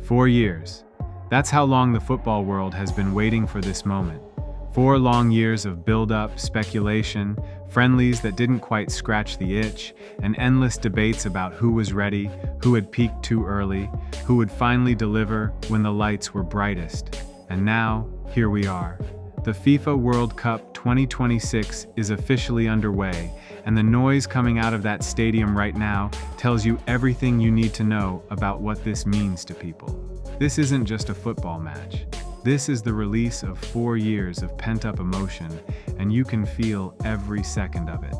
4 years. That's how long the football world has been waiting for this moment. 4 long years of build-up, speculation, friendlies that didn't quite scratch the itch, and endless debates about who was ready, who had peaked too early, who would finally deliver when the lights were brightest. And now, here we are. The FIFA World Cup 2026 is officially underway, and the noise coming out of that stadium right now tells you everything you need to know about what this means to people. This isn't just a football match. This is the release of 4 years of pent-up emotion, and you can feel every second of it.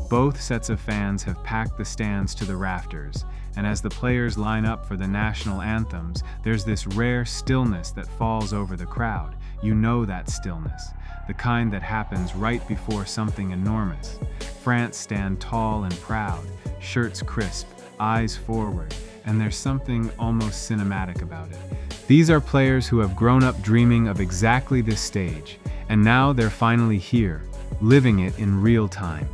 Both sets of fans have packed the stands to the rafters, and as the players line up for the national anthems, there's this rare stillness that falls over the crowd. You know that stillness, the kind that happens right before something enormous. France stand tall and proud, shirts crisp, eyes forward, and there's something almost cinematic about it. These are players who have grown up dreaming of exactly this stage, and now they're finally here, living it in real time.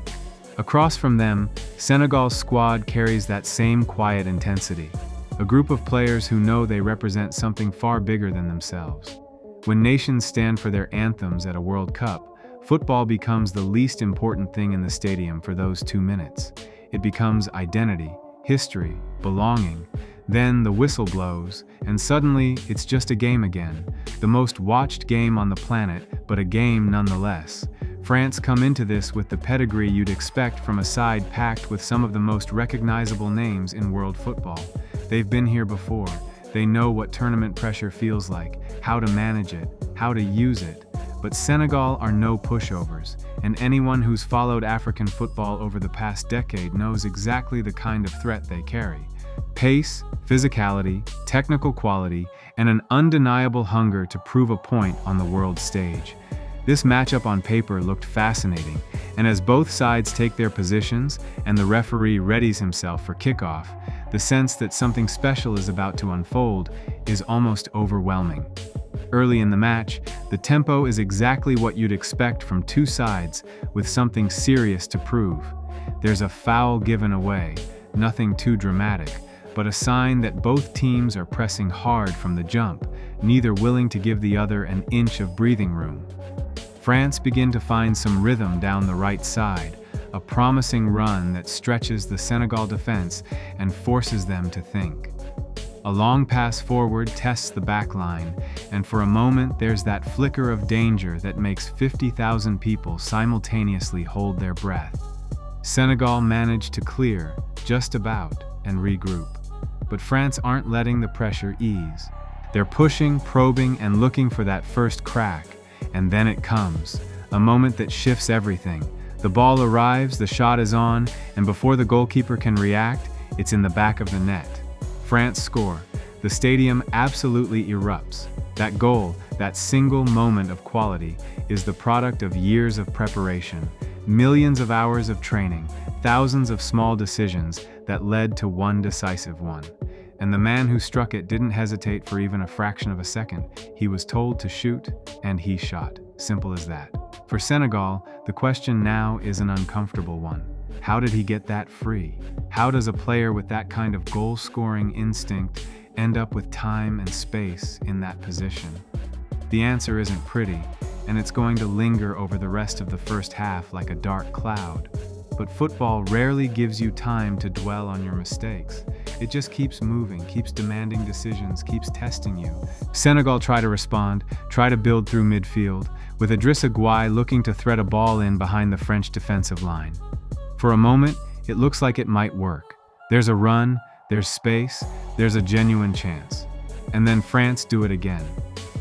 Across from them, Senegal's squad carries that same quiet intensity, a group of players who know they represent something far bigger than themselves. When nations stand for their anthems at a World Cup, football becomes the least important thing in the stadium for those 2 minutes. It becomes identity, history, belonging. Then the whistle blows, and suddenly it's just a game again. The most watched game on the planet, but a game nonetheless. France come into this with the pedigree you'd expect from a side packed with some of the most recognizable names in world football. They've been here before. They know what tournament pressure feels like, how to manage it, how to use it. But Senegal are no pushovers, and anyone who's followed African football over the past decade knows exactly the kind of threat they carry. Pace, physicality, technical quality, and an undeniable hunger to prove a point on the world stage. This matchup on paper looked fascinating, and as both sides take their positions and the referee readies himself for kickoff, the sense that something special is about to unfold is almost overwhelming. Early in the match, the tempo is exactly what you'd expect from two sides with something serious to prove. There's a foul given away, nothing too dramatic, but a sign that both teams are pressing hard from the jump, neither willing to give the other an inch of breathing room. France begin to find some rhythm down the right side, a promising run that stretches the Senegal defense and forces them to think. A long pass forward tests the back line, and for a moment there's that flicker of danger that makes 50,000 people simultaneously hold their breath. Senegal managed to clear, just about, and regroup. But France aren't letting the pressure ease. They're pushing, probing, and looking for that first crack, and then it comes, a moment that shifts everything. The ball arrives, the shot is on, and before the goalkeeper can react, it's in the back of the net. France score. The stadium absolutely erupts. That goal, that single moment of quality, is the product of years of preparation, millions of hours of training, thousands of small decisions that led to one decisive one. And the man who struck it didn't hesitate for even a fraction of a second. He was told to shoot, and he shot. Simple as that. For Senegal, the question now is an uncomfortable one. How did he get that free? How does a player with that kind of goal-scoring instinct end up with time and space in that position? The answer isn't pretty, and it's going to linger over the rest of the first half like a dark cloud. But football rarely gives you time to dwell on your mistakes. It just keeps moving, keeps demanding decisions, keeps testing you. Senegal try to respond, try to build through midfield, with Idrissa Gueye looking to thread a ball in behind the French defensive line. For a moment, it looks like it might work. There's a run, there's space, there's a genuine chance. And then France do it again.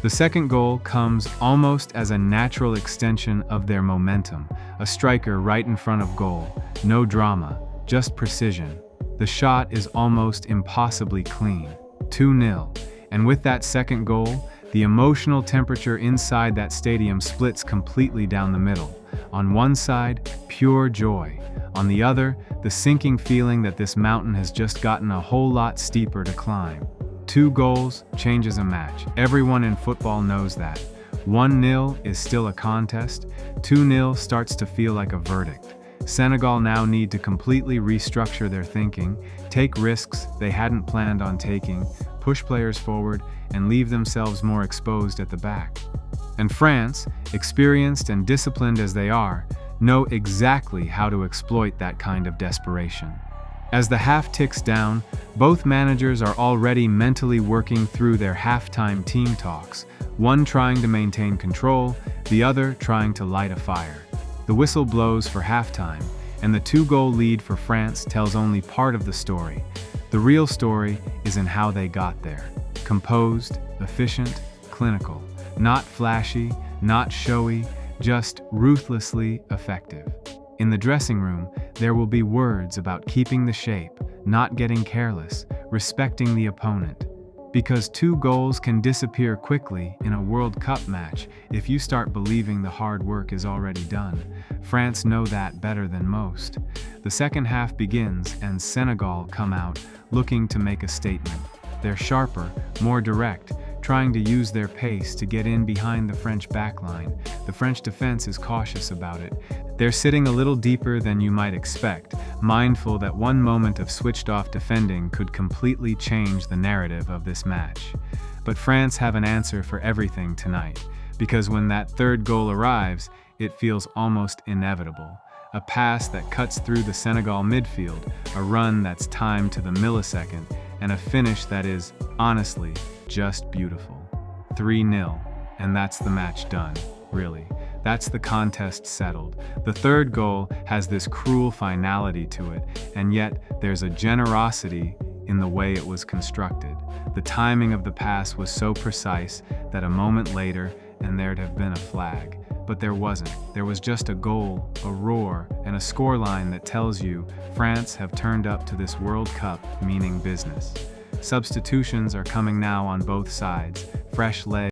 The second goal comes almost as a natural extension of their momentum, a striker right in front of goal. No drama, just precision. The shot is almost impossibly clean. 2-0. And with that second goal, the emotional temperature inside that stadium splits completely down the middle. On one side, pure joy. On the other, the sinking feeling that this mountain has just gotten a whole lot steeper to climb. 2 goals changes a match. Everyone in football knows that. 1-0 is still a contest. 2-0 starts to feel like a verdict. Senegal now need to completely restructure their thinking, take risks they hadn't planned on taking, push players forward and leave themselves more exposed at the back. And France, experienced and disciplined as they are, know exactly how to exploit that kind of desperation. As the half ticks down, both managers are already mentally working through their halftime team talks, one trying to maintain control, the other trying to light a fire. The whistle blows for halftime, and the 2-goal lead for France tells only part of the story. The real story is in how they got there. Composed, efficient, clinical. Not flashy, not showy, just ruthlessly effective. In the dressing room, there will be words about keeping the shape, not getting careless, respecting the opponent. Because 2 goals can disappear quickly in a World Cup match if you start believing the hard work is already done. France know that better than most. The second half begins and Senegal come out looking to make a statement. They're sharper, more direct, trying to use their pace to get in behind the French backline. The French defense is cautious about it. They're sitting a little deeper than you might expect, mindful that one moment of switched-off defending could completely change the narrative of this match. But France have an answer for everything tonight, because when that 3rd goal arrives, it feels almost inevitable. A pass that cuts through the Senegal midfield, a run that's timed to the millisecond, and a finish that is, honestly, just beautiful. 3-0, and that's the match done, really. That's the contest settled. The 3rd goal has this cruel finality to it, and yet there's a generosity in the way it was constructed. The timing of the pass was so precise that a moment later, and there'd have been a flag. But there wasn't. There was just a goal, a roar, and a scoreline that tells you France have turned up to this World Cup meaning business. Substitutions are coming now on both sides. Fresh legs.